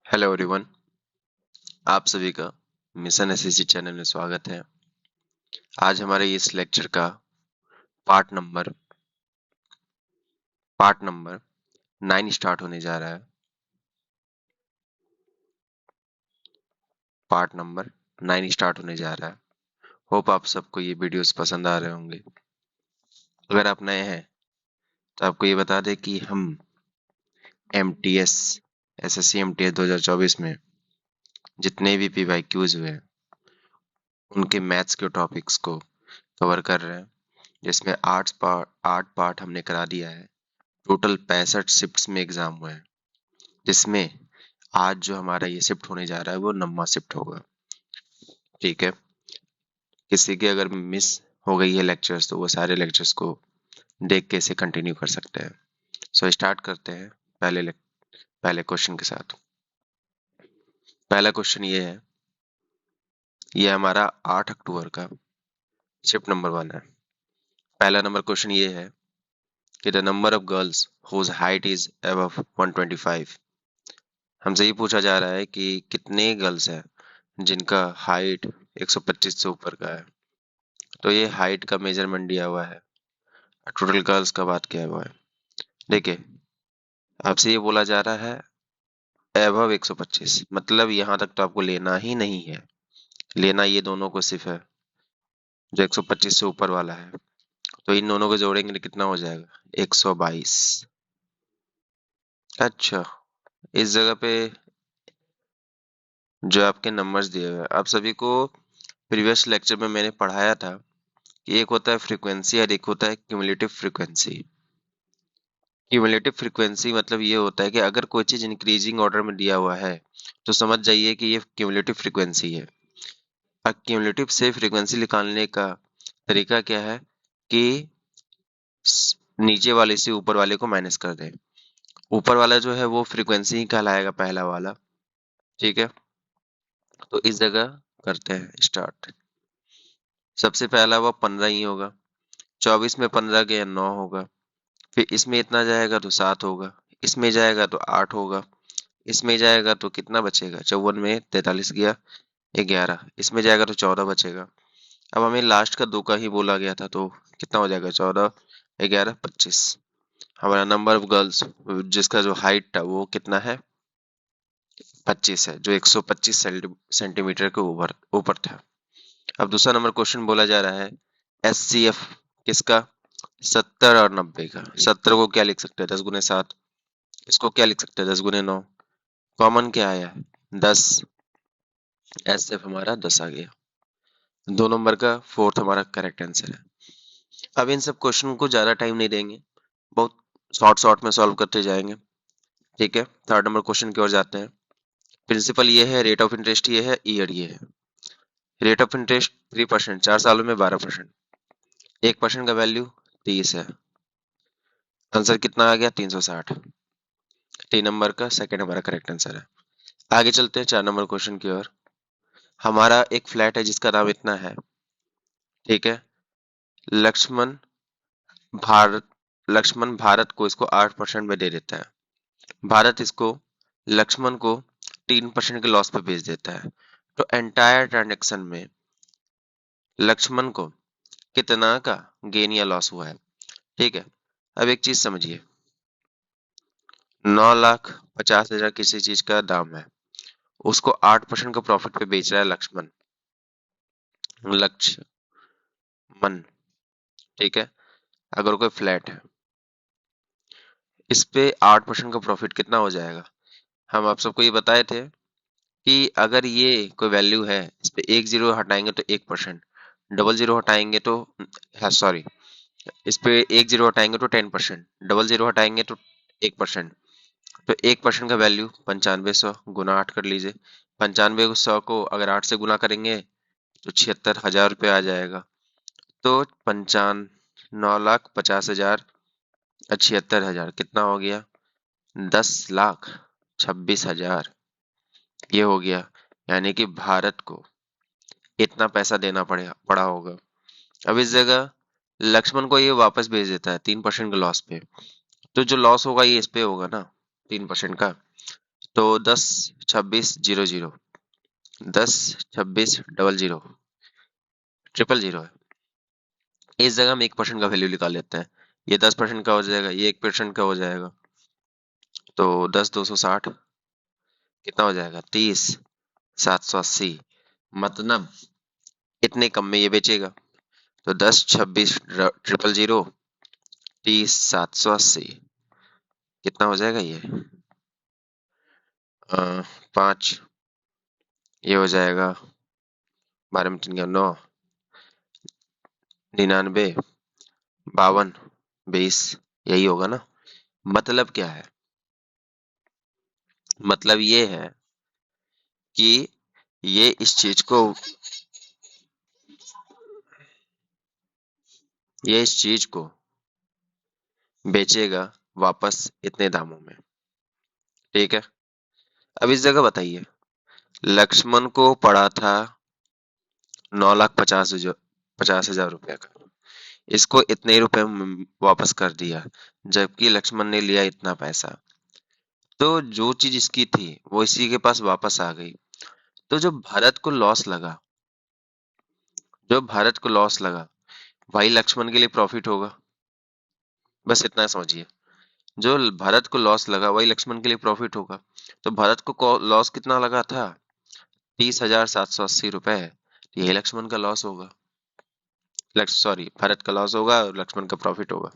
Hello everyone, आप सभी का मिशन एसएससी चैनल में स्वागत है। आज हमारे इस लेक्चर का part number part number 9 start होने जा रहा है। पार्ट नंबर 9 स्टार्ट होने जा रहा है। होप आप सबको ये वीडियोस पसंद आ रहे होंगे। अगर आप नए हैं तो आपको ये बता दें कि हम एमटीएस एसएससी एमटीएस 2024 में जितने भी पीवाईक्यूज हुए हैं उनके मैथ्स के टॉपिक्स को कवर कर रहे हैं, जिसमें 8 पार्ट हमने करा दिया है। टोटल 65 शिफ्ट्स में एग्जाम हुए हैं, जिसमें आज जो हमारा ये शिफ्ट होने जा रहा है वो 9वां शिफ्ट होगा। ठीक है, किसी के अगर मिस हो गई है लेक्चर्स तो वो सारे लेक्चर्स को देख के इसे कंटिन्यू कर सकते हैं। सो स्टार्ट करते हैं पहले क्वेश्चन के साथ। पहला क्वेश्चन ये है, ये हमारा 8 अक्टूबर का शिफ्ट नंबर 1 है। पहला नंबर क्वेश्चन ये है कि the number of girls whose height is above 125। हमसे ये पूछा जा रहा है कि कितने गर्ल्स हैं जिनका हाइट 125 से ऊपर का है। तो ये हाइट का मेजरमेंट दिया हुआ है, टोटल गर्ल्स का बात किया हुआ है। देखिए, आपसे ये बोला जा रहा है एबव 125, मतलब यहाँ तक तो आपको लेना ही नहीं है। लेना ये दोनों को सिर्फ है जो 125 से ऊपर वाला है। तो इन दोनों को जोड़ेंगे तो कितना हो जाएगा, 122। अच्छा, इस जगह पे जो आपके नंबर्स दिए हुए हैं, आप सभी को प्रीवियस लेक्चर में मैंने पढ़ाया था कि एक होता है फ्रीक्वेंसी और एक होता है क्यूमुलेटिव फ्रीक्वेंसी। क्यूमुलेटिव फ्रीक्वेंसी मतलब ये होता है कि अगर कोई चीज इंक्रीजिंग ऑर्डर में दिया हुआ है तो समझ जाइए कि ये क्यूमुलेटिव फ्रीक्वेंसी है। अब क्यूमुलेटिव से फ्रीक्वेंसी निकालने का तरीका क्या है कि नीचे वाले से ऊपर वाले को माइनस कर दें। ऊपर वाला जो है वो फ्रीक्वेंसी ही कहलाएगा, पहला वाला। ठीक है, तो इस जगह करते हैं स्टार्ट। सबसे पहला वो 15 ही होगा। 24 में 15 गया 9 होगा। फिर इसमें इतना जाएगा तो 7 होगा। इसमें जाएगा तो 8 होगा। इसमें जाएगा तो कितना बचेगा, 54 में 43 गया 11। इसमें जाएगा तो 14 बचेगा। अब हमें लास्ट का 2 का ही बोला गया था तो कितना हो जाएगा, 14 11 25। हमारा नंबर ऑफ गर्ल्स जिसका जो हाइट था वो कितना है, 25 है, जो 125 सेंटीमीटर के ऊपर ऊपर था। अब दूसरा नंबर क्वेश्चन बोला जा रहा है एचसीएफ किसका, 70 और 90 का। 70 को क्या लिख सकते हैं, 10 गुने 7। इसको क्या लिख सकते हैं, 10 गुने 9। कॉमन क्या आया, 10। एचसीएफ हमारा 10 आ गया। 2 नंबर का फोर्थ हमारा करेक्ट आंसर है। अब इन सब क्वेश्चन को ज्यादा टाइम नहीं देंगे, बहुत शॉर्ट शॉर्ट में सॉल्व करते जाएंगे। ठीक है, थर्ड नंबर क्वेश्चन की ओर जाते हैं। प्रिंसिपल ये है, रेट ऑफ इंटरेस्ट ये है, ईयर ये है। रेट ऑफ इंटरेस्ट 3%, 4 सालों में 12%। 1% का वैल्यू 30 है। आंसर कितना आ गया, 360। 3 नंबर का सेकंड हमारा करेक्ट आंसर है। आगे चलते हैं 4 नंबर क्वेश्चन की ओर। हमारा एक फ्लैट है जिसका नाम इतना है। ठीक है, लक्ष्मण भारत लक्ष्मण भारत को इसको 8% में दे देता है। भारत इसको लक्ष्मण को 3% के लॉस पे बेच देता है। तो एंटायर ट्रांजेक्शन में लक्ष्मण को कितना का गेन या लॉस हुआ है। ठीक है, अब एक चीज समझिए, 9,50,000 किसी चीज का दाम है, उसको 8% का प्रॉफिट पे बेच रहा है लक्ष्मण। ठीक है, अगर कोई फ्लैट है, इस पे 8% का प्रॉफिट कितना हो जाएगा। हम आप सबको ये बताए थे कि अगर ये कोई वैल्यू है, इस पे एक जीरो हटाएंगे तो 1%, डबल जीरो हटाएंगे तो, हाँ सॉरी, इस पे एक जीरो हटाएंगे तो 10%, डबल जीरो हटाएंगे तो 1%। तो 1% का वैल्यू 9500 गुना 8 कर लीजिए। 9500 को अगर 8 से गुना करेंगे तो 76,000 रुपये आ जाएगा। तो 9,50,000 76,000 कितना हो गया, 10,26,000 ये हो गया। यानी कि भारत को इतना पैसा देना पड़ा होगा। अब इस जगह लक्ष्मण को ये वापस भेज देता है 3% के लॉस पे। तो जो लॉस होगा ये इस पे होगा ना, 3% का। तो 10 26 00, 10 26 00 000 है। इस जगह हम 1% का वैल्यू निकाल लेते हैं। ये 10% का हो जाएगा, ये 1% का हो जाएगा। तो 10 260 कितना हो जाएगा? 30 780। मतलब इतने कम में ये बेचेगा। तो 10 26 000 30 780 कितना हो जाएगा ये? 5, ये हो जाएगा 12 में 3 9, 99 52 20, यही होगा ना। मतलब क्या है? मतलब ये है कि ये इस चीज को बेचेगा वापस इतने दामों में। ठीक है। अब इस जगह बताइए, लक्ष्मण को पड़ा था 9,50,000 रुपए का, इसको इतने रुपए में वापस कर दिया, जबकि लक्ष्मण ने लिया इतना पैसा। तो जो चीज इसकी थी वो इसी के पास वापस आ गई। तो जो भारत को लॉस लगा वही लक्ष्मण के लिए प्रॉफिट होगा। बस इतना समझिए, जो भारत को लॉस लगा वही लक्ष्मण के लिए प्रॉफिट होगा। तो भारत को लॉस कितना लगा था? 30,780 रुपए। यही लक्ष्मण का लॉस होगा। सॉरी, भारत का लॉस होगा और लक्ष्मण का प्रॉफिट होगा।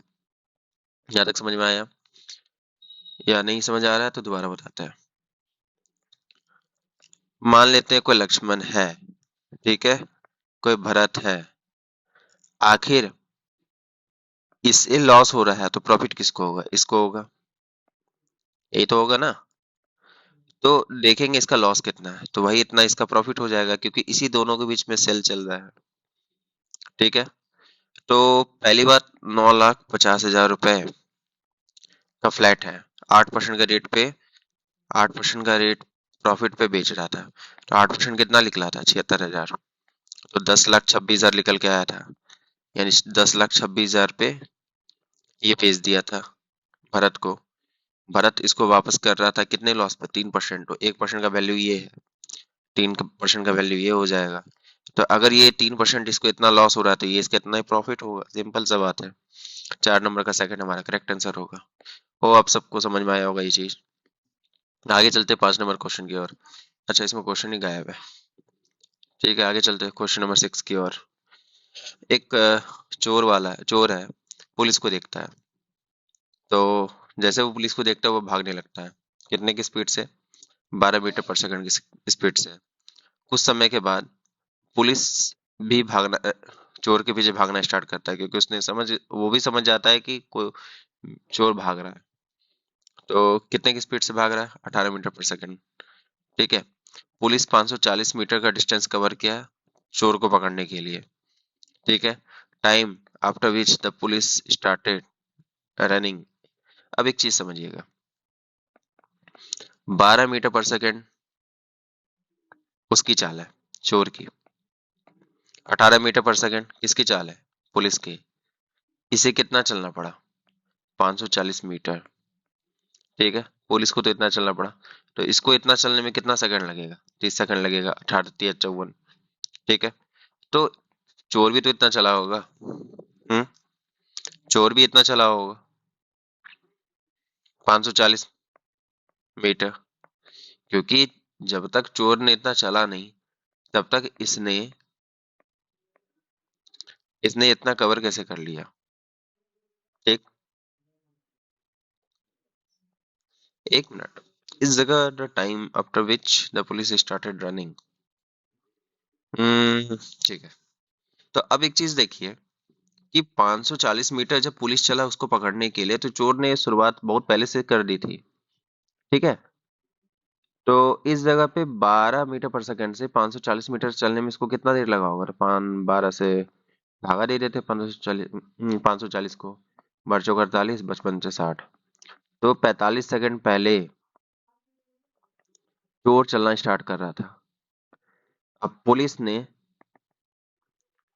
यहाँ तक समझ में आया? या नहीं समझ आ रहा है तो दोबारा बताते हैं। मान लेते हैं कोई लक्ष्मण है, ठीक है, कोई भरत है। आखिर इससे लॉस हो रहा है तो प्रॉफिट किसको होगा? इसको होगा। यही तो होगा ना। तो देखेंगे इसका लॉस कितना है, तो वही इतना इसका प्रॉफिट हो जाएगा, क्योंकि इसी दोनों के बीच में सेल चल रहा है। ठीक है। तो पहली बात, 9,50,000 रुपए का फ्लैट है, 8% का रेट पे, 8% का रेट प्रॉफिट पे बेच रहा था। तो 8% कितना निकला था? 76,000। तो 10,26,000 निकल के आया था। यानी 10,26,000 पे ये बेच दिया था भरत को। भरत इसको वापस कर रहा था कितने लॉस पे? 3%। तो 1% का वैल्यू ये है, 3% का वैल्यू ये हो जाएगा। तो अगर ये 3% इसको इतना लॉस हो रहा है तो ये इसका इतना ही प्रॉफिट होगा। सिंपल सा बात है। 4 नंबर का सेकंड हमारा करेक्ट आंसर होगा। हो, आप सबको समझ में आया होगा ये चीज। आगे चलते 5 नंबर क्वेश्चन की ओर। अच्छा, इसमें क्वेश्चन ही गायब है। ठीक है, आगे चलते क्वेश्चन नंबर 6 की ओर। एक चोर है, पुलिस को देखता है। तो जैसे वो पुलिस को देखता है वो भागने लगता है। कितने की स्पीड से? 12 मीटर पर सेकंड की स्पीड से। कुछ समय के बाद पुलिस भी चोर के पीछे भागना स्टार्ट करता है, क्योंकि वो भी समझ जाता है कि कोई चोर भाग रहा है। तो कितने की स्पीड से भाग रहा है? 18 मीटर पर सेकंड। ठीक है। पुलिस 540 मीटर का डिस्टेंस कवर किया चोर को पकड़ने के लिए। ठीक है। Time after which the police started running. अब एक चीज समझिएगा, 12 मीटर पर सेकंड उसकी चाल है, चोर की। 18 मीटर पर सेकंड किसकी चाल है? पुलिस की। इसे कितना चलना पड़ा? 540 मीटर। ठीक है। पुलिस को तो इतना चलना पड़ा, तो इसको इतना चलने में कितना सेकंड लगेगा? 30 सेकंड लगेगा। 18 3 54। ठीक है। तो चोर भी तो इतना चला होगा। हम्म। चोर भी इतना चला होगा, 540 मीटर। क्योंकि जब तक चोर ने इतना चला नहीं, तब तक इसने इसने इतना कवर कैसे कर लिया? ठीक। 1 मिनट। इस जगह the time after which the police started running. ठीक है। तो अब एक चीज देखिए कि 540 मीटर जब पुलिस चला उसको पकड़ने के लिए, तो चोर ने शुरुआत बहुत पहले से कर दी थी। ठीक है। तो इस जगह पे 12 मीटर पर सेकंड से 540 मीटर चलने में इसको कितना देर लगा होगा? 12 से भागा दे देते 540 को। बच्चों का 48, 55 से 60। तो 45 सेकंड पहले चोर चलना स्टार्ट कर रहा था। अब पुलिस ने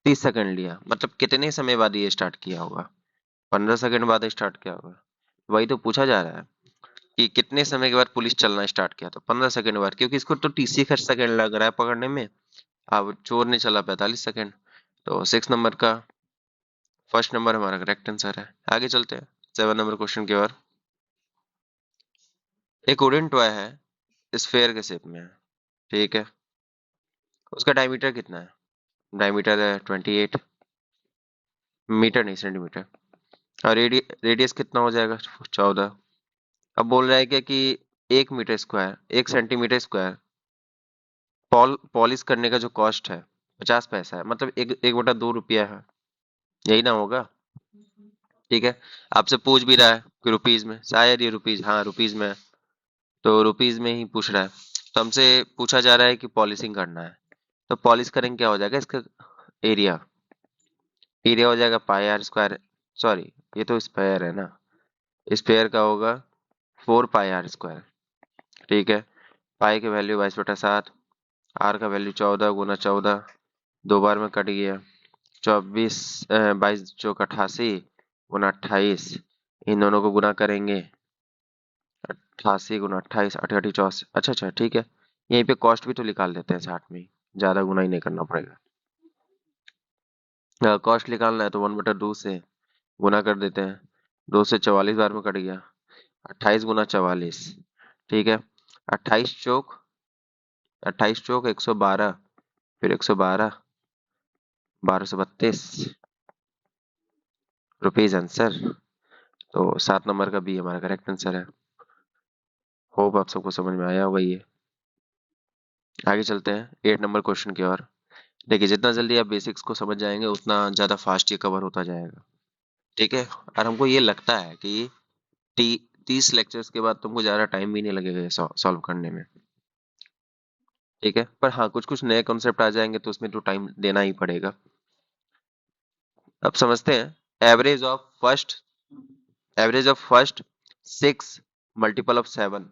30 सेकंड लिया, मतलब कितने समय बाद ये स्टार्ट किया होगा? 15 सेकंड बाद स्टार्ट किया होगा। वही तो पूछा जा रहा है। कि कितने समय के बाद पुलिस चलना स्टार्ट किया, तो 15 सेकंड बाद, क्योंकि इसको तो टीसी का सेकंड लग रहा है पकड़ने में। अब चोर ने चला 45 सेकंड। तो 6 नंबर का फर्स्ट नंबर हमारा करेक्ट आंसर है। आगे चलते हैं 7 नंबर क्वेश्चन की ओर। एक वुडन टॉय है, स्फेयर के शेप में है, ठीक है। उसका डायमीटर कितना है? डायमीटर है 28 मीटर, नहीं सेंटीमीटर। और रेडियस कितना हो जाएगा? 14। अब बोल रहा है क्या कि 1 metre square, 1 centimetre square polish करने का जो कॉस्ट है 50 पैसा है, मतलब 1/2 रुपया है, यही ना होगा? ठीक है। आपसे पूछ भी रहा है कि रुपीज में, शायद ये रुपीज, हाँ रुपीज में है, तो रुपीज में ही पूछ रहा है। तो हमसे पूछा जा रहा है कि पॉलिशिंग करना है, तो पॉलिश करेंगे क्या हो जाएगा इसका? एरिया एरिया हो जाएगा πr²। सॉरी, ये तो स्क्वायर है ना, स्क्वायर का होगा 4πr²। ठीक है। पाई की वैल्यू 22/7, आर का वैल्यू 14 × 14, 2 बार में कट गया। 24, 22 × 88 इन दोनों को गुना करेंगे, 88 × 28, 88 अच्छा अच्छा ठीक है। यहीं पे कॉस्ट भी तो निकाल देते हैं साथ में ही, ज्यादा गुना ही नहीं करना पड़ेगा। कॉस्ट निकालना है तो 1/2 से गुना कर देते हैं। 2 से 44 बार में कट गया, 28 × 44, ठीक है। 28 चौक 112, फिर 112, 1232 रुपीज आंसर। तो 7 नंबर का बी हमारा करेक्ट आंसर है। होप आप सबको समझ में आया होगा ये। आगे चलते हैं 8 नंबर क्वेश्चन की ओर। देखिए, जितना जल्दी आप बेसिक्स को समझ जाएंगे उतना ज्यादा फास्ट ये कवर होता जाएगा, ठीक है। और हमको ये लगता है कि टी 30 लेक्चर्स के बाद तुमको ज्यादा टाइम भी नहीं लगेगा ये सॉल्व करने में, ठीक है। पर हाँ, कुछ कुछ नए कॉन्सेप्ट आ जाएंगे तो उसमें तो टाइम देना ही पड़ेगा। अब समझते हैं। Average of first 6 multiple of 7।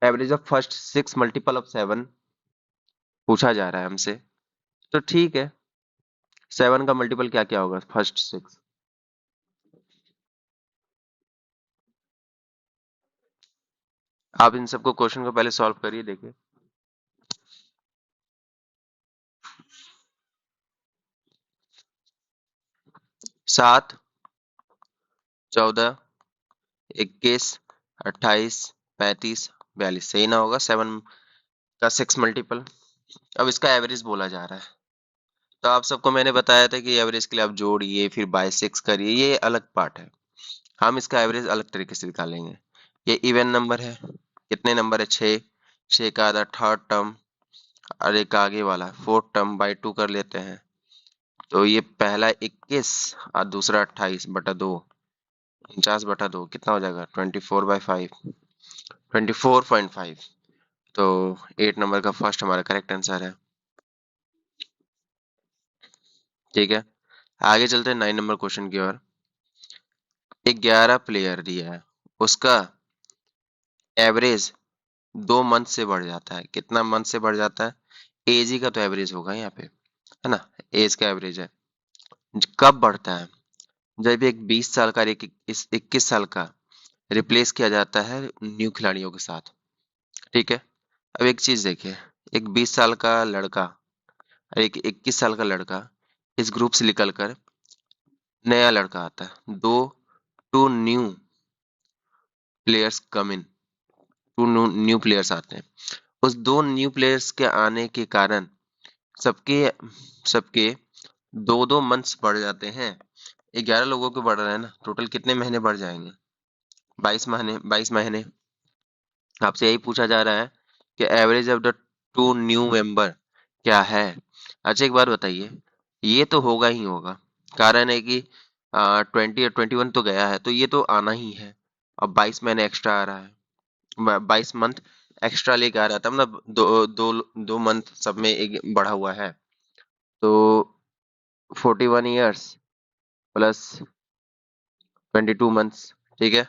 Average of first 6 multiple of 7 पूछा जा रहा है हमसे। तो ठीक है, 7 का मल्टीपल क्या क्या होगा फर्स्ट 6? आप इन सबको क्वेश्चन को पहले सॉल्व करिए, देखिए। 7, 14, 21, 28, 35, 42 सही ना होगा 7 का 6 मल्टीपल। अब इसका एवरेज बोला जा रहा है, तो आप सबको मैंने बताया था कि एवरेज के लिए आप जोड़िए फिर बाय 6 करिए, ये अलग पार्ट है। हम इसका एवरेज अलग तरीके से निकालेंगे। ये इवन नंबर है, कितने नंबर है? 6। 6 का आधा थर्ड टर्म और एक आगे वाला फोर्थ टर्म, बाई 2 कर लेते हैं। तो ये पहला 21 और दूसरा 28/2, 49/2 कितना हो जाएगा? 24/5, 24.5। तो 8 नंबर का फर्स्ट हमारा करेक्ट आंसर है, ठीक है। आगे चलते हैं 9 नंबर क्वेश्चन की ओर। 11 प्लेयर दिया है, उसका एवरेज 2 मंथ से बढ़ जाता है। कितना मंथ से बढ़ जाता है? एज ही का तो एवरेज होगा यहाँ पे, है ना? एज का एवरेज है। कब बढ़ता है? जब एक 20 साल का और एक 21 साल का रिप्लेस किया जाता है न्यू खिलाड़ियों के साथ, ठीक है। अब एक चीज देखिए, एक 20 साल का लड़का और एक 21 साल का लड़का, इस ग्रुप से निकलकर नया लड़का आता है। Two new players come in, two new players आते हैं। उस 2 न्यू प्लेयर्स के आने के कारण सबके सबके 2-2 मंथ्स बढ़ जाते हैं। 11 लोगों के बढ़ रहे हैं ना, टोटल कितने महीने बढ़ जाएंगे? 22 महीने, 22 महीने। आपसे यही पूछा जा रहा है कि average of the 2 new member क्या है। अच्छा, एक बात बताइए, ये तो होगा ही होगा। कारण है कि 20 और 21 तो गया है, तो ये तो आना ही है। अब 22 महीने एक्स्ट्रा आ रहा है, 22 मंथ एक्स्ट्रा लेके आ रहा था, मतलब 2 मंथ सब में एक बढ़ा हुआ है। तो 41 years प्लस 22 मंथ्स, ठीक है।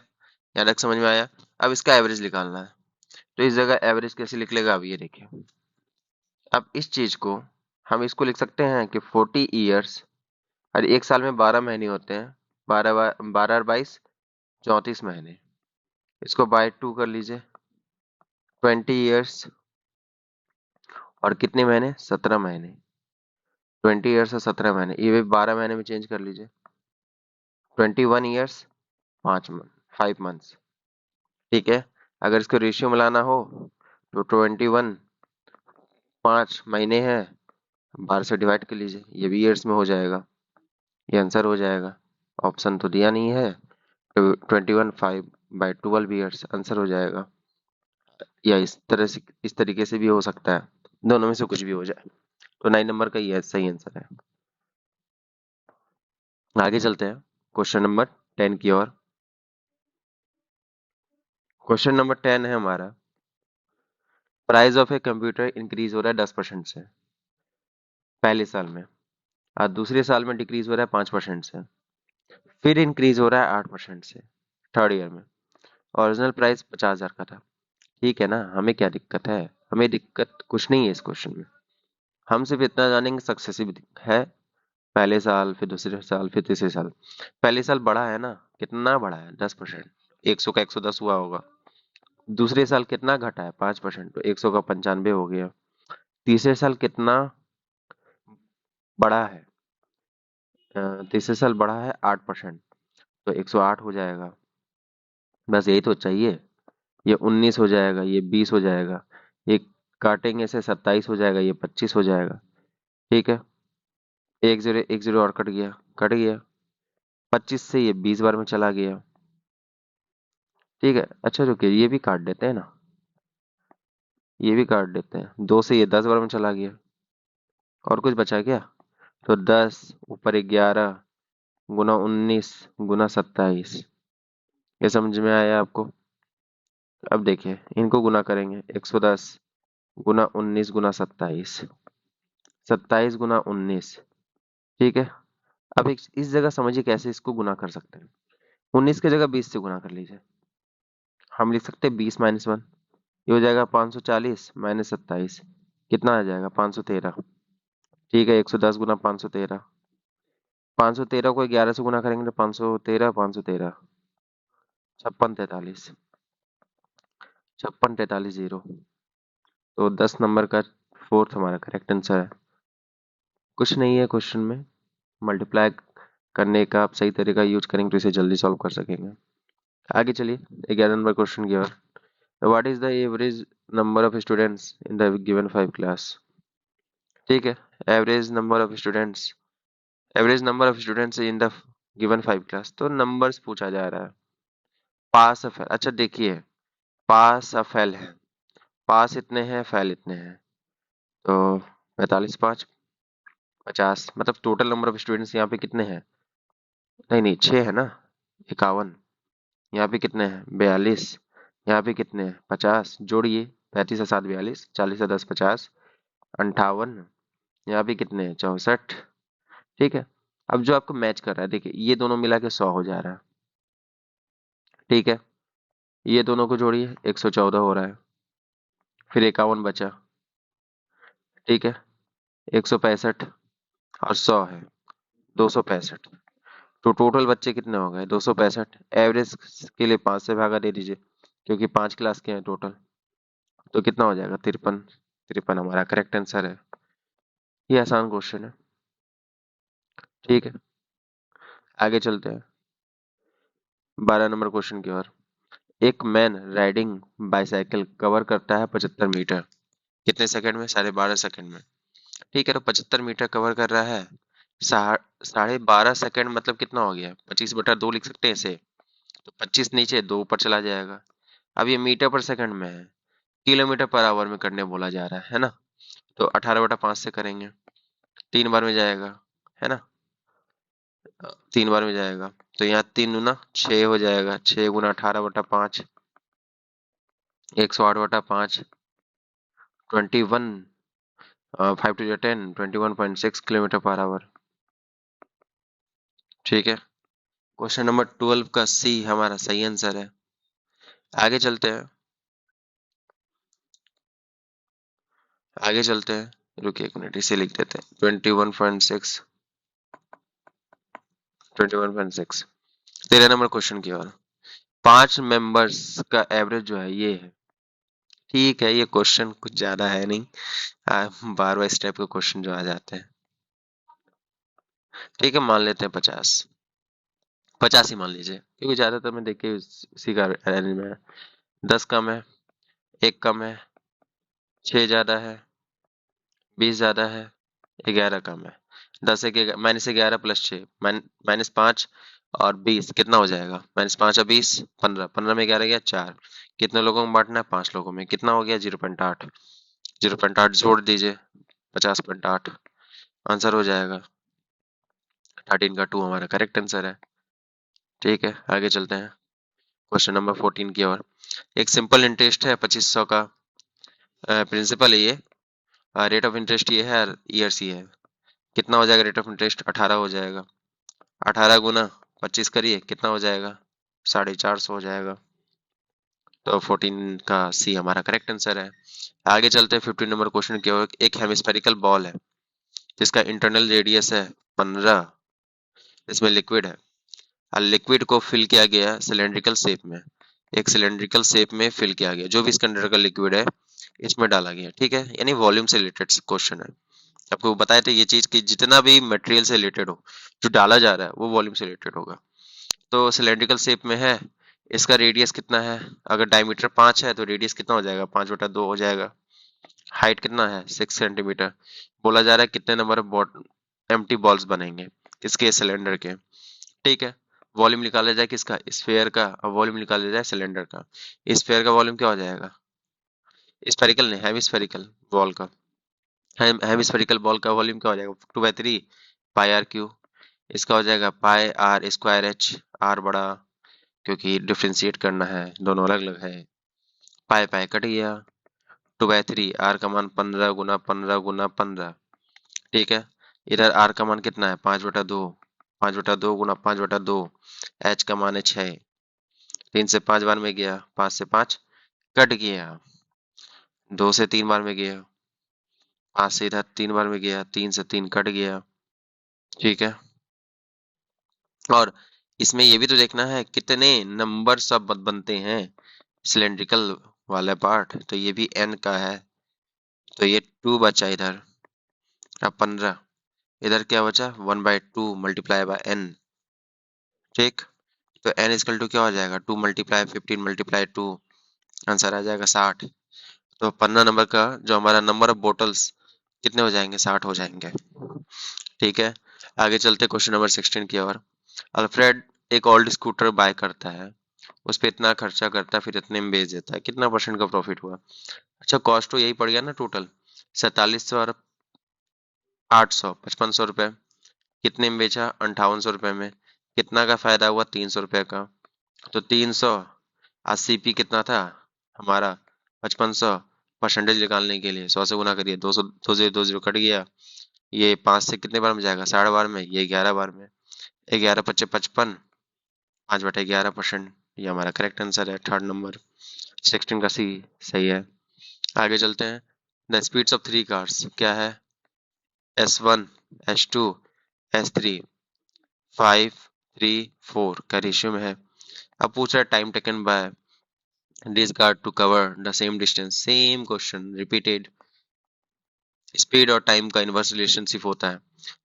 यहाँ तक समझ में आया? अब इसका एवरेज निकालना है, तो इस जगह एवरेज कैसे निकलेगा? अब ये देखिए, अब इस चीज को हम इसको लिख सकते हैं कि 40 years, और एक साल में 12 महीने होते हैं, 12 और 22 34 महीने, इसको बाय 2 कर लीजिए, 20 ईयर्स और कितने महीने, 17 महीने। 20 ईयर्स और 17 महीने, ये भी 12 महीने में चेंज कर लीजिए। 21 ईयर्स 5 मंथ्स। ठीक है, अगर इसको रेशियो मिलाना हो तो 21 5 महीने है, 12 से डिवाइड कर लीजिए, ये भी ईयर्स में हो जाएगा, ये आंसर हो जाएगा। ऑप्शन तो दिया नहीं है, तो 21 5 बाई 12 ईयर्स आंसर हो जाएगा। या इस तरीके से भी हो सकता है, दोनों में से कुछ भी हो जाए। तो 9 नंबर का ये सही आंसर है। आगे चलते हैं क्वेश्चन नंबर 10 की ओर। क्वेश्चन नंबर 10 है हमारा, price of a computer increase हो रहा है 10% से पहले साल में, और दूसरे साल में डिक्रीज हो रहा है 5% से, फिर इंक्रीज हो रहा है 8% से थर्ड ईयर में। ओरिजिनल प्राइस 50,000 का था। ठीक है ना, हमें क्या दिक्कत है, हमें दिक्कत कुछ नहीं है इस क्वेश्चन में। हम सिर्फ इतना जानेंगे सक्सेसिव है, पहले साल फिर दूसरे साल फिर तीसरे साल। पहले साल बढ़ा है ना, कितना बढ़ा है, 10%। 100 का 110 हुआ होगा। दूसरे साल कितना घटा है, 5%, तो 100 का 95 हो गया। तीसरे साल कितना बढ़ा है, तीसरे साल बढ़ा है 8%, तो 108 हो जाएगा। बस यही तो चाहिए। ये 19 हो जाएगा, ये 20 हो जाएगा, ये काटेंगे से 27 हो जाएगा, ये 25 हो जाएगा। ठीक है, एक जीरो और कट गया। 25 से ये 20 बार में चला गया। ठीक है, अच्छा रुकिए, ये भी काट देते हैं ना, ये भी काट देते हैं, 2 से ये 10 बार में चला गया। और कुछ बचा क्या, तो 10 ऊपर 11 गुना 19 गुना 27। ये समझ में आया आपको। अब देखिए, इनको गुना करेंगे, 110 गुना 19 गुना 27, 27 गुना 19। ठीक है, अब इस जगह समझिए कैसे इसको गुना कर सकते हैं। 19 की जगह 20 से गुना कर लीजिए। हम लिख सकते हैं 20 माइनस 1, ये हो जाएगा 540 माइनस 27, कितना आ जाएगा, 513। ठीक है, 110 गुना 513, 513 को 11 से गुना करेंगे तो 513 513, 5643, 5643 जीरो। तो 10 नंबर का फोर्थ हमारा करेक्ट आंसर है। कुछ नहीं है क्वेश्चन में, मल्टीप्लाई करने का आप सही तरीका यूज करेंगे तो इसे जल्दी सॉल्व कर सकेंगे। आगे चलिए 11 नंबर क्वेश्चन की ओर। What is the average number of students in the given 5 class. ठीक है, average number of students, average number of students in the given 5 class, तो नंबर्स पूछा जा रहा है। पास या फेल, अच्छा देखिए, पास या फेल है, पास इतने हैं फेल इतने हैं, तो 45 5 50, मतलब टोटल नंबर ऑफ स्टूडेंट्स यहाँ पे कितने हैं, नहीं नहीं 6 है ना, 51। यहाँ पे कितने हैं, 42। यहाँ पे कितने हैं, 50, जोड़िए, 35 से 7 42, 40 से 10 50, 58। यहाँ पे कितने हैं, 64। ठीक है, अब जो आपको मैच कर रहा है, देखिए ये दोनों मिला के 100 हो जा रहा है। ठीक है, ये दोनों को जोड़िए, 114 हो रहा है, फिर 51 बचा। ठीक है, 165 और 100 है, 265। तो टोटल बच्चे कितने हो गए, 265। एवरेज के लिए 5 से भागा दे दीजिए, क्योंकि 5 क्लास के हैं टोटल, तो कितना हो जाएगा, 53। 53 हमारा करेक्ट आंसर है। ये आसान क्वेश्चन है। ठीक है, आगे चलते हैं 12 नंबर क्वेश्चन की ओर। एक मैन राइडिंग बाइसाइकिल कवर करता है 75 मीटर, कितने सेकंड में, 12.5 सेकंड में। ठीक है, तो 75 मीटर कवर कर रहा है, 12.5 सेकंड मतलब कितना हो गया, 25/2 लिख सकते हैं इसे। तो 25 नीचे, 2 ऊपर चला जाएगा। अब ये मीटर पर सेकंड में है, किलोमीटर पर आवर में करने बोला जा रहा है ना, तो 18/5 से करेंगे, 3 बार में जाएगा, है ना, 3 बार में जाएगा। तो यहाँ 3 दूना 6 हो जाएगा, 6 गुना 18/5, 108/5, 21, 5 to 10, 21.6 किलोमीटर पर आवर। ठीक है, क्वेश्चन नंबर 12 का सी हमारा सही आंसर है। आगे चलते हैं, आगे चलते हैं, रुकिए 1 मिनट, इसे लिख देते हैं 21.6, 21.6। 13 नंबर क्वेश्चन की ओर। 5 मेंबर्स का एवरेज जो है ये है। ठीक है, ये क्वेश्चन कुछ ज्यादा है नहीं, बार बार इस टाइप के क्वेश्चन जो आ जाते हैं। ठीक है, मान लेते हैं 50, 50 ही मान लीजिए, क्योंकि ज्यादातर मैं देखे उसी का रेंज में है। 10 कम है, 1 कम है, 6 ज्यादा है, 20 ज्यादा है, 11 कम है। 10 एक -11 प्लस 6 -5 और 20 कितना हो जाएगा? -5 और 20 15, 15 में 11 गया 4। कितने लोगों में बांटना है? 5 लोगों में। कितना हो गया? 0.8। 0.8 जोड़ दीजिए, 50.8 आंसर हो जाएगा। 13 का 2 हमारा करेक्ट आंसर है। ठीक है, आगे चलते हैं क्वेश्चन नंबर 14 की ओर। एक सिंपल इंटरेस्ट है 2500 का, प्रिंसिपल है ये, रेट ऑफ इंटरेस्ट ये है, ईयर सी है। कितना हो जाएगा रेट ऑफ इंटरेस्ट? 18 हो जाएगा। 18 गुना 25 करिए, कितना हो जाएगा? 450 हो जाएगा। तो 14 का सी हमारा करेक्ट आंसर है। आगे चलते हैं 15 नंबर क्वेश्चन की ओर। एक हेमिस्फेरिकल बॉल है जिसका इंटरनल रेडियस है 15, इसमें लिक्विड है। लिक्विड को फिल किया गया सिलेंड्रिकल शेप में, एक सिलेंड्रिकल शेप में फिल किया गया, जो भी इसके अंदर का लिक्विड है इसमें डाला गया। ठीक है, यानी वॉल्यूम से रिलेटेड क्वेश्चन है। आपको बताया था ये चीज कि जितना भी मटेरियल से रिलेटेड हो, जो डाला जा रहा है वो वॉल्यूम से रिलेटेड होगा। तो सिलेंड्रिकल शेप में है, इसका रेडियस कितना है? अगर डायमीटर 5 है तो रेडियस कितना हो जाएगा? 5/2 हो जाएगा। हाइट कितना है? 6 सेंटीमीटर। बोला जा रहा है कितने नंबर ऑफ एम्प्टी बॉल्स बनेंगे किसके? सिलेंडर के। ठीक है, वॉल्यूम निकाला जाए किसका? स्फेयर का, और वॉल्यूम निकाला जाए सिलेंडर का। स्फेयर का वॉल्यूम क्या हो जाएगा? स्फेरिकल नहीं, हेमिस्फेरिकल बॉल का। हेमिस्फेरिकल बॉल का वॉल्यूम क्या हो जाएगा? 2/3 पाई आर क्यू। इसका हो जाएगा पाई आर स्क्वायर एच, आर बड़ा क्योंकि डिफ्रेंशिएट करना है, दोनों अलग अलग है। पाई पाई कट गया, 2/3 आर का मान 15 गुना 15 गुना 15। ठीक है, इधर आर का मान कितना है? 5/2, 5/2 गुना 5/2। एच का मान है 6। 3 से 5 बार में गया, 5 से 5 कट गया, 2 से 3 बार में गया, 5 से इधर 3 बार में गया, 3 से 3 कट गया। ठीक है, और इसमें ये भी तो देखना है कितने नंबर सब बनते हैं सिलेंड्रिकल वाला पार्ट, तो ये भी n का है, तो ये 2 बचा इधर। अब 15, इधर क्या बचा? 1/2 मल्टीप्लाई बाय n। ठीक, तो n इजकल टू क्या हो जाएगा? 2 मल्टीप्लाई 15 मल्टीप्लाई 2, आंसर आ जाएगा 60। तो 15 नंबर का जो हमारा नंबर ऑफ बोटल्स कितने हो जाएंगे? 60 हो जाएंगे। ठीक है, आगे चलते क्वेश्चन नंबर 16 की ओर। अल्फ्रेड एक ओल्ड स्कूटर बाय करता है, उस पे इतना खर्चा करता है, फिर इतने में बेच देता है, कितना परसेंट का प्रॉफिट हुआ? अच्छा, कॉस्ट तो यही पड़ गया ना टोटल, 4700 और 800, 5500 रुपए। कितने में बेचा? 5800 रुपए में। कितना का फायदा हुआ? 300 रुपए का। तो 300 80p कितना था हमारा? 5500। परसेंटेज निकालने के लिए 100 से गुना करिए, 200, 2 0 कट गया। ये 5 से कितने बार में जाएगा? 60 बार में, ये 11 बार में। 11 पच्चे 55, 5/11%। ये हमारा करेक्ट आंसर है, थर्ड नंबर 16 का सी सही है। आगे चलते हैं। द स्पीड्स ऑफ 3 कार्स क्या है? S1, S2, S3, 5, 3, 4 का रेशियो में है। अब पूछ रहा है time taken by this car to cover the same distance. Same question repeated. Speed और टाइम का इनवर्स रिलेशनशिप होता है,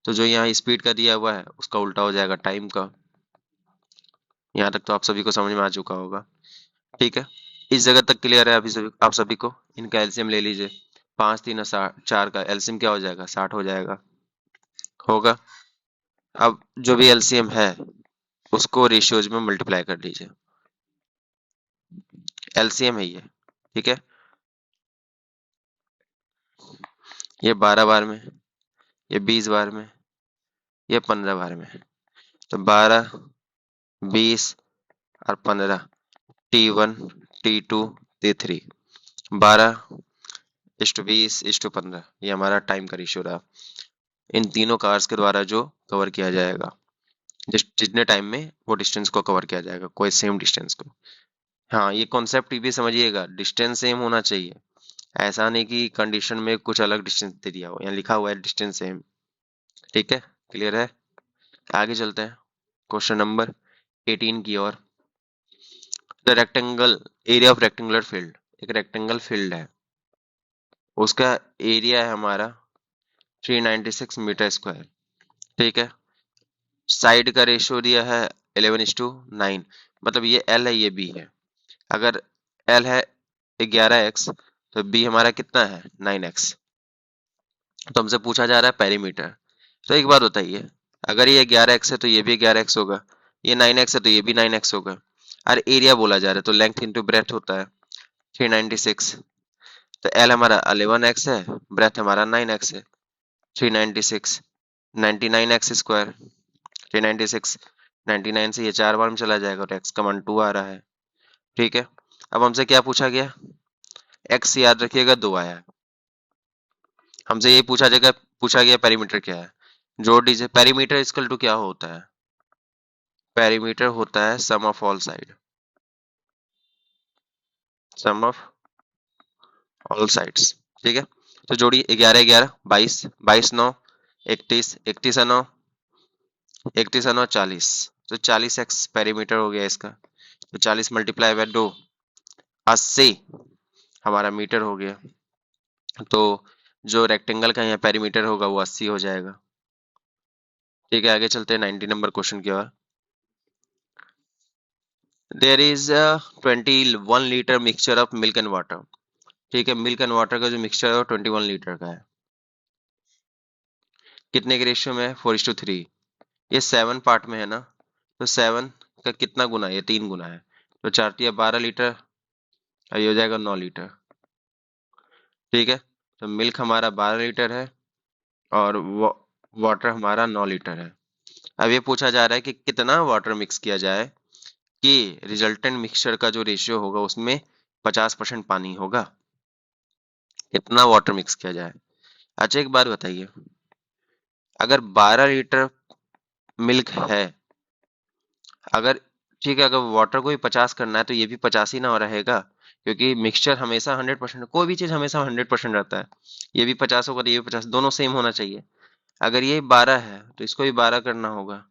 तो जो यहाँ स्पीड का दिया हुआ है उसका उल्टा हो जाएगा टाइम का। यहाँ तक तो आप सभी को समझ में आ चुका होगा। ठीक है, इस जगह तक क्लियर है अभी सभी आप सभी को? इनका एलसीएम ले लीजिए। 5 3 4 का एलसीएम क्या हो जाएगा? 60 हो जाएगा, होगा। अब जो भी एलसीएम है उसको रेशियोज में मल्टीप्लाई कर लीजिए। एलसीएम है ये। ठीक है, ये 12 बार में, ये 20 बार में, ये 15 बार में। तो 12, 20 और 15, T1, T2, T3। 12:20:15 ये हमारा टाइम का रेशियो रहा। इन तीनों कार्स के द्वारा जो कवर किया जाएगा, जितने टाइम में वो डिस्टेंस को कवर किया जाएगा, कोई सेम डिस्टेंस को। हाँ, ये कॉन्सेप्ट भी समझिएगा, डिस्टेंस सेम होना चाहिए। ऐसा नहीं कि कंडीशन में कुछ अलग डिस्टेंस दे दिया हो, यहाँ लिखा हुआ है डिस्टेंस सेम। ठीक है, क्लियर है? आगे चलते हैं क्वेश्चन नंबर 18 की ओर। The rectangle area of rectangular field, एक रेक्टेंगल फील्ड है, उसका एरिया है हमारा 396 मीटर स्क्वायर। ठीक है, साइड का रेशियो दिया है 11:9, मतलब ये एल है ये बी है। अगर एल है 11x तो बी हमारा कितना है 9x। तो हमसे पूछा जा रहा है पेरीमीटर। तो एक बात बताइए, अगर ये 11x है तो ये भी 11x होगा, ये 9x है तो ये भी 9x होगा। और एरिया बोला जा रहा है तो लेंथ इंटू ब्रेथ होता है 396। तो एल हमारा 11x है, ब्रेथ हमारा 9x है, 396 99x स्क्वायर। 396 99 से ये 4 बार में चला जाएगा और x का मान 2 आ रहा है। ठीक है, अब हमसे क्या पूछा गया, x याद रखिएगा 2 आया है। हमसे ये पूछा गया पेरीमीटर क्या है, जोड़ दीजिए। पेरीमीटर इक्वल टू क्या होता है, पेरीमीटर होता है sum of all side, sum of all sides. ठीक है, तो जोड़िए 11 11 22 22 9 31 31 9 31 9 40, तो 40x पेरीमीटर हो गया इसका। तो 40 मल्टीप्लाई बाय 2 80 हमारा मीटर हो गया। तो जो रेक्टेंगल का यहाँ पेरीमीटर होगा वो 80 हो जाएगा। ठीक है, आगे चलते हैं 90 नंबर क्वेश्चन की ओर। There is a 21 litre mixture of milk and water. ठीक है, मिल्क एंड वाटर का जो मिक्सचर है वो 21 लीटर का है। कितने के रेशियो में है, 4:3। ये 7 पार्ट में है ना, तो 7 का कितना गुना है, ये 3 गुना है, तो 4 तिया 12 लीटर और ये हो जाएगा 9 लीटर। ठीक है, तो मिल्क हमारा 12 लीटर है और वाटर हमारा 9 लीटर है। अब ये पूछा जा रहा है कि कितना वाटर मिक्स किया जाए कि रिजल्टेंट मिक्सचर का जो रेशियो होगा उसमें 50% पानी होगा। कितना वाटर मिक्स किया जाए। अच्छा एक बात बताइए, अगर 12 लीटर मिल्क है, अगर ठीक है, अगर वाटर को भी 50 करना है तो ये भी 50 ही ना रहेगा, क्योंकि मिक्सचर हमेशा 100%, कोई भी चीज हमेशा 100% रहता है। ये भी 50 होगा तो ये भी 50, दोनों सेम होना चाहिए। अगर ये 12 है तो इसको भी 12 करना होगा।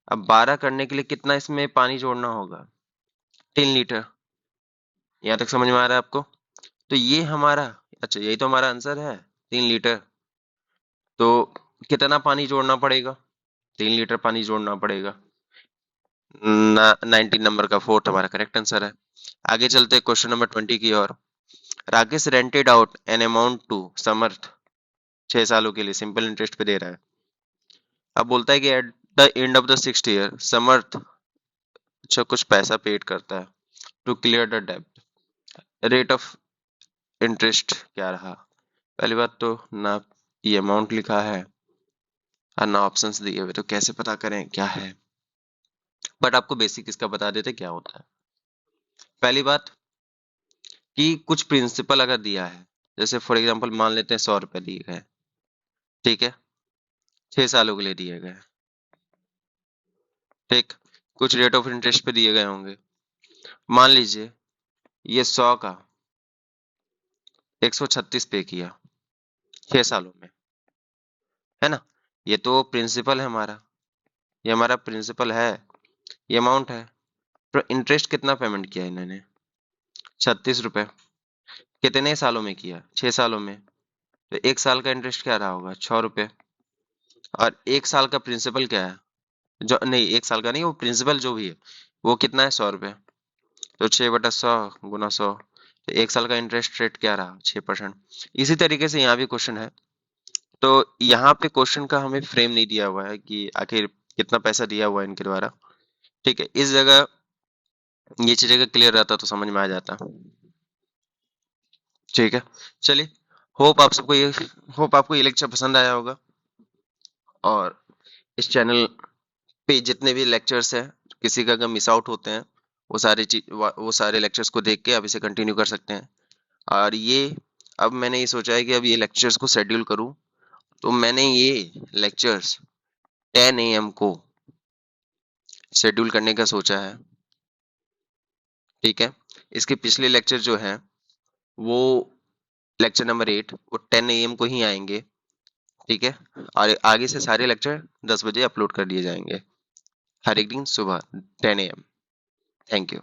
अब 12 करने के लिए कितना इसमें पानी जोड़ना होगा, 3 लीटर। यहाँ तक समझ में आ रहा है आपको। तो ये हमारा, अच्छा यही तो हमारा आंसर है, 3 लीटर। तो कितना पानी जोड़ना पड़ेगा, 3 लीटर पानी जोड़ना पड़ेगा। 19 नंबर का फोर्थ हमारा करेक्ट आंसर है। आगे चलते हैं क्वेश्चन नंबर 20 की ओर। Rakesh rented out an amount to Samarth, 6 सालों के लिए सिंपल इंटरेस्ट पे दे रहा है। अब बोलता है कि at the end of the 6th year Samarth अच्छा कुछ पैसा पेड करता है टू क्लियर द डेब्ट। रेट ऑफ इंटरेस्ट क्या रहा। पहली बात तो ना ये अमाउंट लिखा है और ना ऑप्शंस दिए हुए, तो कैसे पता करें क्या है। बट आपको बेसिक इसका बता देते क्या होता है। पहली बात कि कुछ प्रिंसिपल अगर दिया है, जैसे फॉर एग्जांपल मान लेते हैं 100 रुपए दिए गए, ठीक है, 6 सालों के लिए दिए गए, ठीक, कुछ रेट ऑफ इंटरेस्ट पे दिए गए होंगे। मान लीजिए ये 100 का 136 पे किया 6 सालों में, है ना। ये तो प्रिंसिपल है हमारा, ये हमारा प्रिंसिपल है, ये अमाउंट है। तो इंटरेस्ट कितना पेमेंट किया इन्होंने, 36 रुपए। कितने सालों में किया, 6 सालों में। तो 1 साल का इंटरेस्ट क्या रहा होगा, 6 रुपए। और 1 साल का प्रिंसिपल क्या है, जो नहीं 1 साल का नहीं, वो प्रिंसिपल जो भी है वो कितना है, 100 रुपए। तो 6/100 गुना 100, तो 1 साल का इंटरेस्ट रेट क्या रहा, 6%। इसी तरीके से यहाँ भी क्वेश्चन है। तो यहाँ पे क्वेश्चन का हमें फ्रेम नहीं दिया हुआ है कि आखिर कितना पैसा दिया हुआ है इनके द्वारा। ठीक है, इस जगह ये चीजें अगर क्लियर रहता तो समझ में आ जाता। ठीक है, चलिए, होप आप सबको ये होप आपको ये लेक्चर पसंद आया होगा। और इस चैनल पे जितने भी लेक्चर्स हैं, किसी का अगर मिस आउट होते हैं, वो सारे लेक्चर्स को देख के आप इसे कंटिन्यू कर सकते हैं। और ये अब मैंने ये सोचा है कि अब ये लेक्चर्स को शेड्यूल करूं, तो मैंने ये लेक्चर्स 10 AM को शेड्यूल करने का सोचा है। ठीक है, इसके पिछले लेक्चर जो है वो लेक्चर नंबर 8 वो 10 AM को ही आएंगे। ठीक है, और आगे से सारे लेक्चर 10 बजे अपलोड कर दिए जाएंगे, हर एक दिन सुबह 10 AM। Thank you.